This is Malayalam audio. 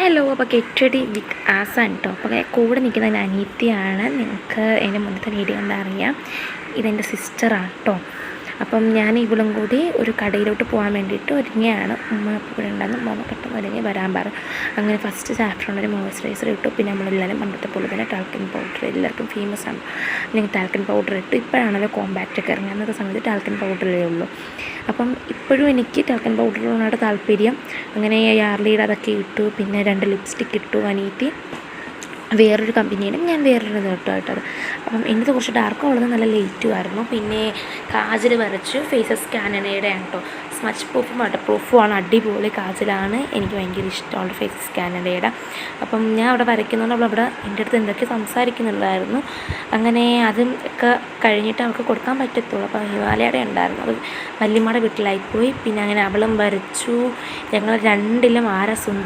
ഹലോ, അപ്പോൾ ഗെറ്റ് റെഡി വിത്ത് ആസാണ് കേട്ടോ. അപ്പോൾ കൂടെ നിൽക്കുന്ന എൻ്റെ അനിയത്തിയാണ്. നിങ്ങൾക്ക് എൻ്റെ മുന്നത്തെ വീഡിയോ കണ്ടാൽ അറിയാം. ഇതെൻ്റെ സിസ്റ്ററാണ് കേട്ടോ. അപ്പം ഞാൻ ഇവളും കൂടി ഒരു കടയിലോട്ട് പോകാൻ വേണ്ടിയിട്ട് ഒരുങ്ങിയാണ്. ഉമ്മ ഇവിടെ ഉണ്ടായിരുന്നു. ഉമ്മ പെട്ടെന്ന് ഒരുങ്ങി വരാൻ പറയും. അങ്ങനെ ഫസ്റ്റ് സാഫ്രോണൊരു മോയ്സ്ചറൈസർ ഇട്ടു. പിന്നെ നമ്മളെല്ലാവരും പണ്ടത്തെ പോലെ തന്നെ ടാൽക്കൻ പൗഡർ എല്ലാവർക്കും ഫേമസ് ആണ്. അല്ലെങ്കിൽ ടാൽക്കൻ പൗഡർ ഇട്ടു. ഇപ്പോഴാണല്ലോ കോമ്പാക്റ്റൊക്കെ ഇറങ്ങി. അന്നത്തെ സമയത്ത് ടാൽക്കൻ പൗഡറേ ഉള്ളൂ. അപ്പം ഇപ്പോഴും എനിക്ക് ടാൽക്കൻ പൗഡറിനോട് താല്പര്യം. അങ്ങനെ യാർലിയുടെ അതൊക്കെ ഇട്ടു. പിന്നെ 2 ലിപ്സ്റ്റിക്ക് ഇട്ടു. അനിയത്തി വേറൊരു കമ്പനിയുടെ, ഞാൻ വേറൊരു ഇട്ടത്. അപ്പം എൻ്റെ കുറച്ച് ഡാർക്കും ഉള്ളത് നല്ല ലൈറ്റുമായിരുന്നു. പിന്നെ കാജൽ വരച്ചു. ഫേസസ് കാനഡയുടെ ആണ് കേട്ടോ. സ്മച്ച് പ്രൂഫും വാട്ടർ പ്രൂഫുമാണ്. അടിപൊളി കാജലാണ്. എനിക്ക് ഭയങ്കര ഇഷ്ടമുണ്ട് ഫേസസ് കാനഡയുടെ. അപ്പം ഞാൻ അവിടെ വരയ്ക്കുന്നതുകൊണ്ട് അവളവിടെ എൻ്റെ അടുത്ത് എന്തൊക്കെ സംസാരിക്കുന്നുണ്ടായിരുന്നു. അങ്ങനെ അതും ഒക്കെ കഴിഞ്ഞിട്ട് അവൾക്ക് കൊടുക്കാൻ പറ്റത്തുള്ളൂ. അപ്പോൾ ഹിമാലയയുടെ ഉണ്ടായിരുന്നു. അത് വല്യമ്മയുടെ വീട്ടിലായിപ്പോയി. പിന്നെ അങ്ങനെ അവളും വരച്ചു. ഞങ്ങൾ രണ്ടിലും ആരാ സുന്ദരി